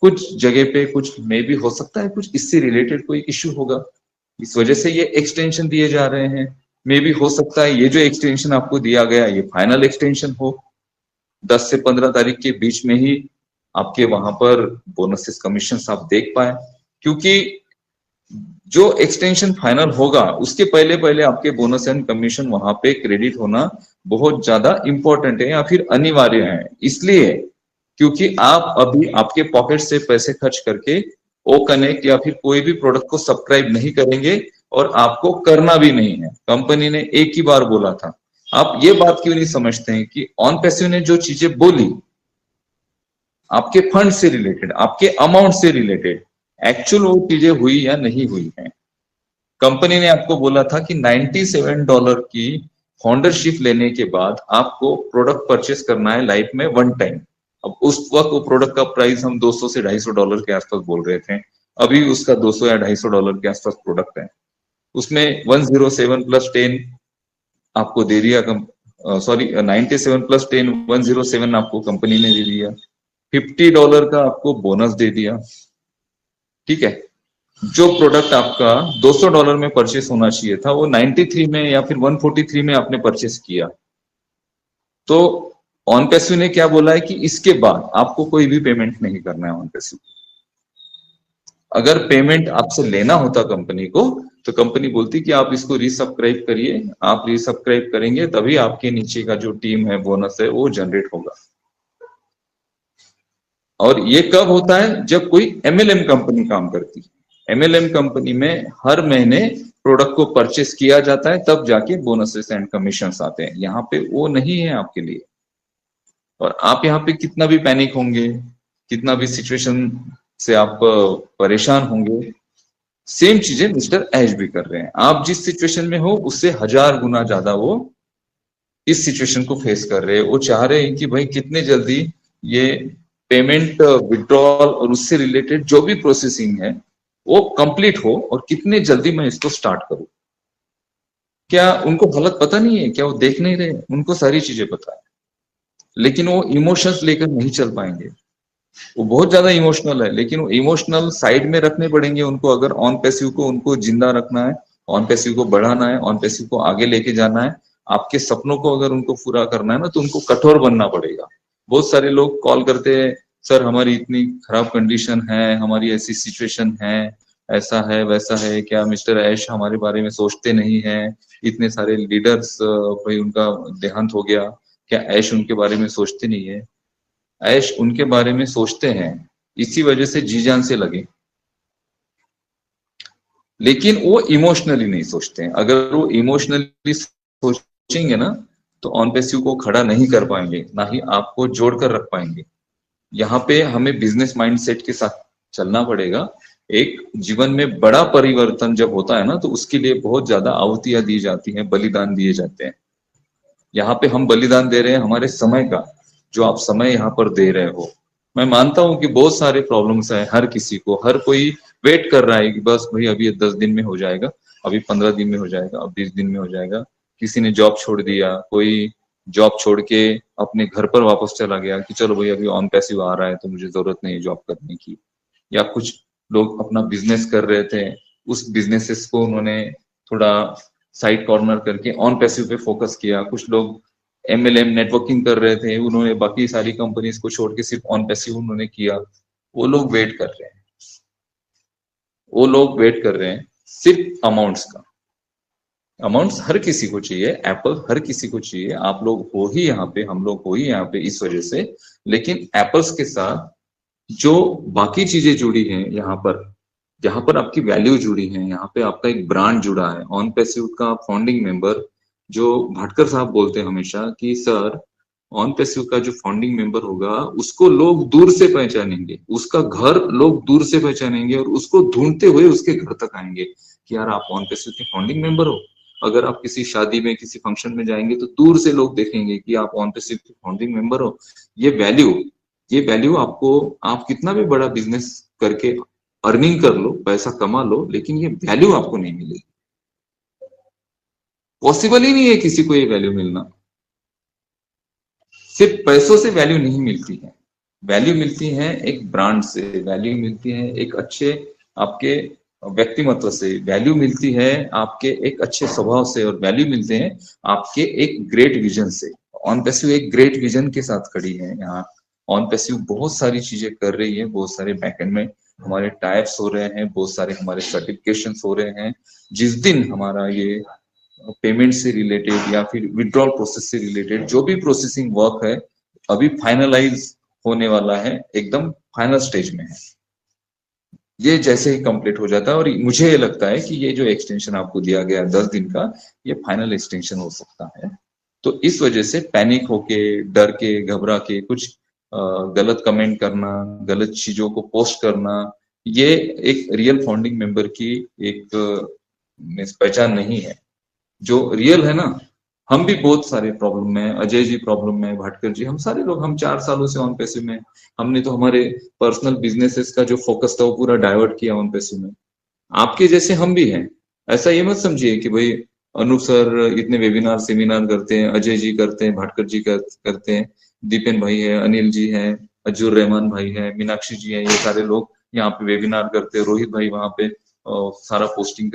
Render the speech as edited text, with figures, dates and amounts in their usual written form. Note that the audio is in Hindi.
कुछ जगह पे कुछ मे भी हो सकता है कुछ इससे रिलेटेड कोई इश्यू होगा, इस वजह से ये एक्सटेंशन दिए जा रहे हैं। मे भी हो सकता है ये जो एक्सटेंशन आपको दिया गया ये फाइनल एक्सटेंशन हो, 10 से 15 तारीख के बीच में ही आपके वहां पर बोनसेस कमीशन आप देख पाए, क्योंकि जो एक्सटेंशन फाइनल होगा उसके पहले पहले आपके बोनस एंड कमीशन वहां पे क्रेडिट होना बहुत ज्यादा इंपॉर्टेंट है या फिर अनिवार्य है। इसलिए क्योंकि आप अभी आपके पॉकेट से पैसे खर्च करके ओ कनेक्ट या फिर कोई भी प्रोडक्ट को सब्सक्राइब नहीं करेंगे और आपको करना भी नहीं है। कंपनी ने एक ही बार बोला था। आप ये बात क्यों नहीं समझते हैं कि ऑन पैसिव ने जो चीजें बोली आपके फंड से रिलेटेड, आपके अमाउंट से रिलेटेड, एक्चुअल वो चीजें हुई या नहीं हुई है। कंपनी ने आपको बोला था कि $97 की फाउंडरशिप लेने के बाद आपको प्रोडक्ट परचेस करना है लाइफ में वन टाइम। अब उस वक्त वो प्रोडक्ट का प्राइस हम 200 से $250 के आसपास बोल रहे थे, अभी उसका 200 या $250 के आसपास प्रोडक्ट है। उसमें 107 प्लस 10 आपको दे दिया, सॉरी 97 प्लस 10 107 आपको कंपनी ने दे दिया, $50 का आपको बोनस दे दिया। ठीक है, जो प्रोडक्ट आपका $200 में परचेस होना चाहिए था वो 93 में या फिर 143 में आपने परचेस किया। तो ऑन पैसिव ने क्या बोला है कि इसके बाद आपको कोई भी पेमेंट नहीं करना है ऑन पैसिव। अगर पेमेंट आपसे लेना होता कंपनी को तो कंपनी बोलती कि आप इसको रीसब्सक्राइब करिए, आप रीसब्सक्राइब करेंगे तभी आपके नीचे का जो टीम है बोनस है वो जनरेट होगा। और ये कब होता है? जब कोई एमएलएम कंपनी काम करती है। एमएलएम कंपनी में हर महीने प्रोडक्ट को परचेस किया जाता है तब जाके बोनसेस एंड कमीशन आते हैं। यहाँ पे वो नहीं है आपके लिए। और आप यहाँ पे कितना भी पैनिक होंगे, कितना भी सिचुएशन से आप परेशान होंगे, सेम चीजें मिस्टर ऐश भी कर रहे हैं। आप जिस सिचुएशन में हो उससे 1000 गुना ज्यादा वो इस सिचुएशन को फेस कर रहे हैं। वो चाह रहे हैं कि भाई कितने जल्दी ये पेमेंट विड्रॉल और उससे रिलेटेड जो भी प्रोसेसिंग है वो कंप्लीट हो और कितने जल्दी मैं इसको स्टार्ट करूं। क्या उनको हालत पता नहीं है? क्या वो देख नहीं रहे? उनको सारी चीजें पता है, लेकिन वो इमोशंस लेकर नहीं चल पाएंगे। वो बहुत ज्यादा इमोशनल है, लेकिन वो इमोशनल साइड में रखने पड़ेंगे उनको। अगर ऑन पैसिव को उनको जिंदा रखना है, ऑन पैसिव को बढ़ाना है, ऑन पैसिव को आगे लेके जाना है, आपके सपनों को अगर उनको पूरा करना है ना तो उनको कठोर बनना पड़ेगा। बहुत सारे लोग कॉल करते हैं, सर हमारी इतनी खराब कंडीशन है, हमारी ऐसी सिचुएशन है, ऐसा है वैसा है, क्या मिस्टर ऐश हमारे बारे में सोचते नहीं है? इतने सारे लीडर्स भाई उनका देहांत हो गया, क्या ऐश उनके बारे में सोचते नहीं है? ऐश उनके बारे में सोचते हैं, इसी वजह से जी जान से लगे, लेकिन वो इमोशनली नहीं सोचते हैं। अगर वो इमोशनली सोचेंगे ना तो ऑन पैसिव को खड़ा नहीं कर पाएंगे, ना ही आपको जोड़कर रख पाएंगे। यहाँ पे हमें बिजनेस माइंडसेट के साथ चलना पड़ेगा। एक जीवन में बड़ा परिवर्तन जब होता है ना तो उसके लिए बहुत ज्यादा आहुतियां दी जाती हैं, बलिदान दिए जाते हैं। यहाँ पे हम बलिदान दे रहे हैं हमारे समय का, जो आप समय यहाँ पर दे रहे हो। मैं मानता हूँ कि बहुत सारे प्रॉब्लम्स हैं हर किसी को, हर कोई वेट कर रहा है कि बस भाई अभी 10 दिन में हो जाएगा, अभी 15 दिन में हो जाएगा, अब 20 दिन में हो जाएगा। किसी ने जॉब छोड़ दिया, कोई जॉब छोड़ के अपने घर पर वापस चला गया कि चलो भाई अभी ऑन पैसिव आ रहा है तो मुझे जरूरत नहीं है जॉब करने की। या कुछ लोग अपना बिजनेस कर रहे थे, उस बिजनेसेस को उन्होंने थोड़ा साइड कॉर्नर करके ऑन पैसिव पे फोकस किया। कुछ लोग एमएलएम नेटवर्किंग कर रहे थे, उन्होंने बाकी सारी कंपनीज को छोड़ के सिर्फ ऑन पैसिव उन्होंने किया। वो लोग वेट कर रहे हैं, वो लोग वेट कर रहे हैं सिर्फ अमाउंट्स का। अमाउंट्स हर किसी को चाहिए, एप्पल हर किसी को चाहिए। आप लोग हो ही यहाँ पे, हम लोग हो ही यहाँ पे इस वजह से। लेकिन एप्पल्स के साथ जो बाकी चीजें जुड़ी हैं यहाँ पर, जहां पर आपकी वैल्यू जुड़ी है, यहाँ पे आपका एक ब्रांड जुड़ा है। ऑन पैसिव का फाउंडिंग मेंबर जो भाटकर साहब बोलते हैं हमेशा कि सर ऑन पैसिव का जो फाउंडिंग मेंबर होगा उसको लोग दूर से पहचानेंगे, उसका घर लोग दूर से पहचानेंगे और उसको ढूंढते हुए उसके घर तक आएंगे कि यार आप ऑन पैसिव के फाउंडिंग मेंबर हो। अगर आप किसी शादी में किसी फंक्शन में जाएंगे तो दूर से लोग देखेंगे कि आप ऑन पैसिव के फाउंडिंग मेंबर हो। ये वैल्यू आपको, आप कितना भी बड़ा बिजनेस करके अर्निंग कर लो, पैसा कमा लो, लेकिन ये वैल्यू आपको नहीं मिलेगी। पॉसिबल ही नहीं है किसी को ये वैल्यू मिलना। सिर्फ पैसों से वैल्यू नहीं मिलती है, वैल्यू मिलती है एक ब्रांड से, वैल्यू मिलती है एक अच्छे आपके व्यक्तिमत्व से, वैल्यू मिलती है आपके एक अच्छे स्वभाव से, और वैल्यू मिलते हैं आपके एक ग्रेट विजन से। ऑन पैसिव एक ग्रेट विजन के साथ खड़ी है यहाँ। ऑन पैसिव बहुत सारी चीजें कर रही है, बहुत सारे बैकएंड में हमारे टाइप्स हो रहे हैं, बहुत सारे हमारे सर्टिफिकेशंस हो रहे हैं। जिस दिन हमारा ये पेमेंट से रिलेटेड या फिर विड्रॉल प्रोसेस से रिलेटेड जो भी प्रोसेसिंग वर्क है अभी फाइनलाइज होने वाला है, एकदम फाइनल स्टेज में है, ये जैसे ही कंप्लीट हो जाता है, और मुझे ये लगता है कि ये जो एक्सटेंशन आपको दिया गया 10 दिन का, ये फाइनल एक्सटेंशन हो सकता है। तो इस वजह से पैनिक होके, डर के, घबरा के कुछ गलत कमेंट करना, गलत चीजों को पोस्ट करना, ये एक रियल फाउंडिंग मेंबर की एक पहचान नहीं है। जो रियल है ना, हम भी बहुत सारे प्रॉब्लम में, अजय जी प्रॉब्लम में, भाटकर जी, हम सारे लोग, हम 4 सालों से ऑन पैसिव में। हमने तो हमारे पर्सनल बिजनेसेस का जो फोकस था वो पूरा डाइवर्ट किया ऑन पैसिव में। आपके जैसे हम भी हैं। ऐसा ये मत समझिए कि भाई अनूप सर इतने वेबिनार सेमिनार करते हैं, अजय जी करते हैं, भाटकर जी करते हैं, दीपेन भाई है, अनिल जी है, अजूर रहमान भाई है, मीनाक्षी जी है, ये सारे लोग यहाँ पे वेबिनार करते हैं, रोहित भाई वहां पे सारा पोस्टिंग